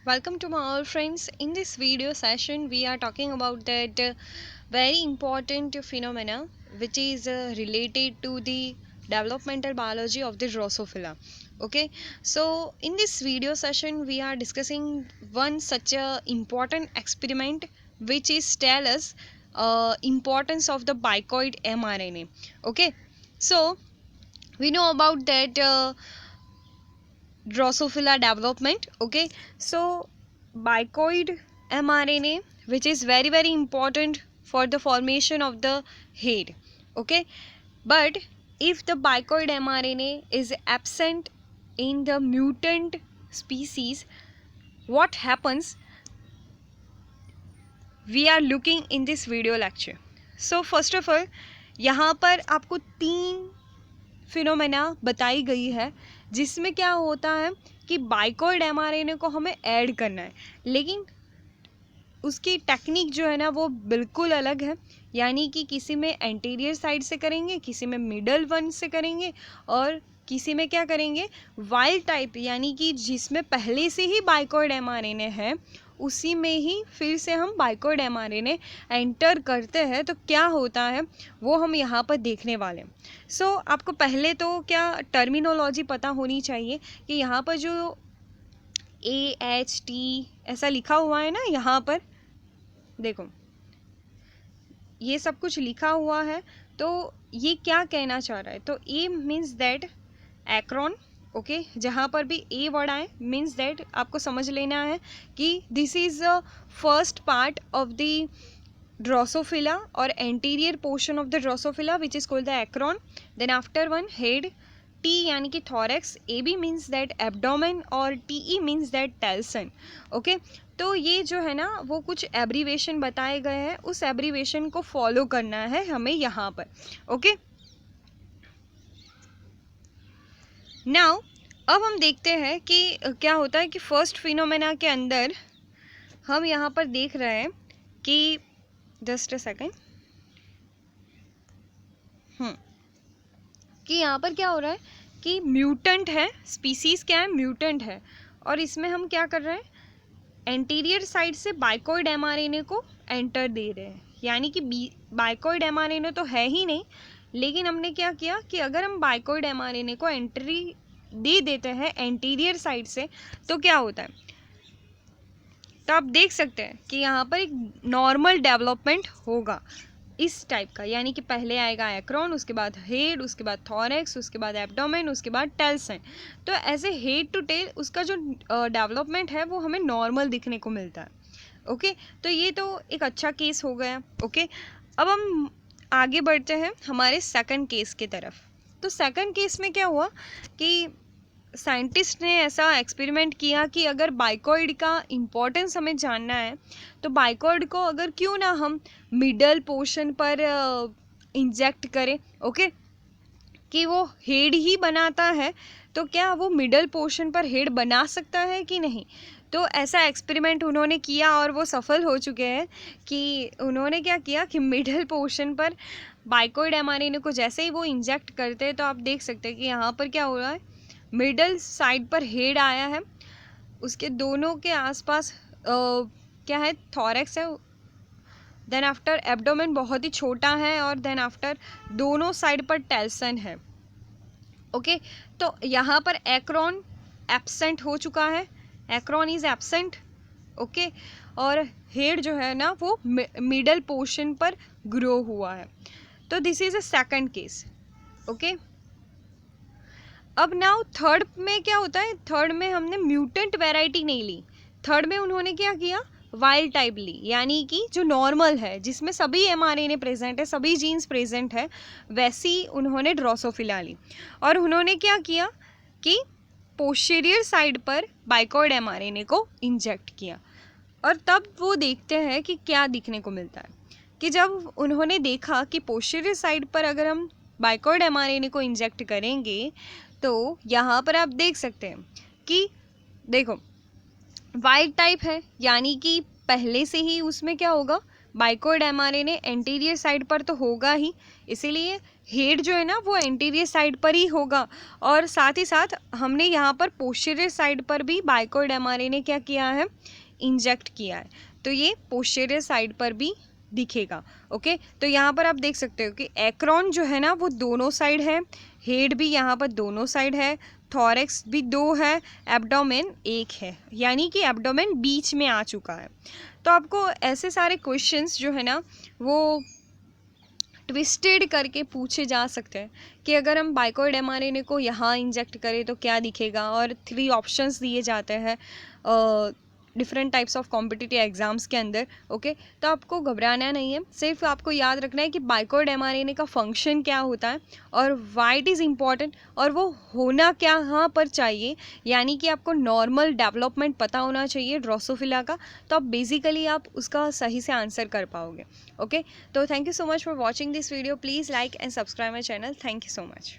Welcome to my all friends. In this video session, we are talking about that very important phenomena which is related to the developmental biology of the Drosophila. Okay, so in this video session, we are discussing one such a important experiment which is tell us importance of the bicoid mRNA. Okay, so we know about that. Drosophila development. Okay, so bicoid mRNA, which is very important for the formation of the head. Okay, but if the bicoid mRNA is absent in the mutant species, what happens, we are looking in this video lecture. So first of all, यहाँ पर आपको 3 phenomena बताई गई है जिसमें क्या होता है कि बाइकॉइड एमआरएनए को हमें ऐड करना है, लेकिन उसकी टेक्निक जो है ना वो बिल्कुल अलग है। यानी कि किसी में एंटीरियर साइड से करेंगे, किसी में मिडल वन से करेंगे और किसी में क्या करेंगे, वाइल्ड टाइप, यानी कि जिसमें पहले से ही बाइकॉइड एमआरएनए है उसी में ही फिर से हम बाइकॉइड एमआरएनए एंटर करते हैं। तो क्या होता है वो हम यहाँ पर देखने वाले हैं। सो आपको पहले तो क्या टर्मिनोलॉजी पता होनी चाहिए कि यहाँ पर जो AHT ऐसा लिखा हुआ है ना, यहाँ पर देखो ये सब कुछ लिखा हुआ है, तो ये क्या कहना चाह रहा है। तो A means that acron. Okay, जहाँ पर भी ए वर्ड आए मीन्स दैट आपको समझ लेना है कि this is the first part of the drosophila और anterior portion of the drosophila which is called the acron. Then after one head, T यानी कि thorax, A B means that abdomen और T E means that telson. Okay, तो ये जो है ना वो कुछ एब्रीवेशन बताए गए हैं, उस एब्रीवेशन को फॉलो करना है हमें यहाँ पर। ओके, नाउ अब हम देखते हैं कि क्या होता है कि फर्स्ट फिनोमेना के अंदर हम यहाँ पर देख रहे हैं कि जस्ट अ सेकेंड, कि यहाँ पर क्या हो रहा है कि म्यूटेंट है, स्पीसीज क्या है, म्यूटेंट है, और इसमें हम क्या कर रहे हैं, एंटीरियर साइड से बाइकॉइड एमआरएनए को एंटर दे रहे हैं। यानी कि बाइकॉइड एमआरएनए तो है ही नहीं, लेकिन हमने क्या किया कि अगर हम बाइकॉइड एमआरएनए को एंट्री दे देते हैं एंटीरियर साइड से तो क्या होता है। तो आप देख सकते हैं कि यहाँ पर एक नॉर्मल डेवलपमेंट होगा इस टाइप का, यानी कि पहले आएगा एक्रोन, उसके बाद हेड, उसके बाद थॉरेक्स, उसके बाद एब्डोमेन, उसके बाद टेल्सन। तो ऐसे हेड टू टेल उसका जो डेवलपमेंट है वो हमें नॉर्मल दिखने को मिलता है। ओके, तो ये तो एक अच्छा केस हो गया। ओके, अब हम आगे बढ़ते हैं हमारे सेकंड केस की तरफ। तो सेकंड केस में क्या हुआ कि साइंटिस्ट ने ऐसा एक्सपेरिमेंट किया कि अगर बाइकॉइड का इम्पोर्टेंस हमें जानना है तो बाइकॉइड को अगर क्यों ना हम मिडल पोर्शन पर इंजेक्ट करें। ओके, कि वो हेड ही बनाता है तो क्या वो मिडल पोर्शन पर हेड बना सकता है कि नहीं। तो ऐसा एक्सपेरिमेंट उन्होंने किया और वो सफल हो चुके हैं कि उन्होंने क्या किया कि मिडल पोर्शन पर बाइकॉइड एमआरएनए को जैसे ही वो इंजेक्ट करते हैं तो आप देख सकते हैं कि यहाँ पर क्या हो रहा है, मिडल साइड पर हेड आया है, उसके दोनों के आसपास क्या है, थॉरेक्स है, देन आफ्टर एब्डोमेन बहुत ही छोटा है, और देन आफ्टर दोनों साइड पर टेल्सन है। ओके, तो यहाँ पर एक्रोन एब्सेंट हो चुका है, एक्रोन इज एब्सेंट। ओके, और हेड जो है ना वो मिडल पोर्शन पर ग्रो हुआ है। तो this is a second case. Okay, अब नाउ थर्ड में क्या होता है, थर्ड में हमने म्यूटेंट वैरायटी नहीं ली, थर्ड में उन्होंने क्या किया, वाइल्ड टाइप ली, यानी कि जो नॉर्मल है जिसमें सभी एमआरएनए प्रेजेंट है, सभी जीन्स प्रेजेंट है, वैसी उन्होंने ड्रोसोफिला ली। और उन्होंने क्या किया कि पोस्टीरियर साइड पर बाइकॉइड एमआरएनए को इंजेक्ट किया, और तब वो देखते हैं कि क्या दिखने को मिलता है। कि जब उन्होंने देखा कि पोस्टीरियर साइड पर अगर हम बाइकॉइड एमआरएनए को इंजेक्ट करेंगे तो यहाँ पर आप देख सकते हैं कि देखो वाइल्ड टाइप है, यानी कि पहले से ही उसमें क्या होगा, बाइकॉइड एमआरएनए एंटीरियर साइड पर तो होगा ही, इसीलिए हेड जो है ना वो एंटीरियर साइड पर ही होगा। और साथ ही साथ हमने यहाँ पर पोस्टीरियर साइड पर भी बाइकॉइड एमआरएनए क्या किया है, इंजेक्ट किया है, तो ये पोस्टीरियर साइड पर भी दिखेगा। ओके, तो यहाँ पर आप देख सकते हो कि एक्रोन जो है ना वो दोनों साइड है, हेड भी यहाँ पर दोनों साइड है, थॉरेक्स भी 2 है, एब्डोमेन 1 है, यानी कि एब्डोमेन बीच में आ चुका है। तो आपको ऐसे सारे क्वेश्चंस जो है ना वो ट्विस्टेड करके पूछे जा सकते हैं कि अगर हम बाइकॉइड एमआरएनए को यहाँ इंजेक्ट करें तो क्या दिखेगा, और 3 ऑप्शंस दिए जाते हैं different types of competitive exams के अंदर। ओके, तो आपको घबराना नहीं है, सिर्फ आपको याद रखना है कि बाइकॉइड एमआरएनए का फंक्शन क्या होता है और व्हाई इट इज़ इम्पॉर्टेंट, और वो होना क्या यहाँ पर चाहिए, यानी कि आपको नॉर्मल डेवलपमेंट पता होना चाहिए ड्रोसोफिला का, तो आप बेसिकली आप उसका सही से आंसर कर पाओगे। ओके, तो thank you so much for watching this video, please like and subscribe my channel, thank you so much.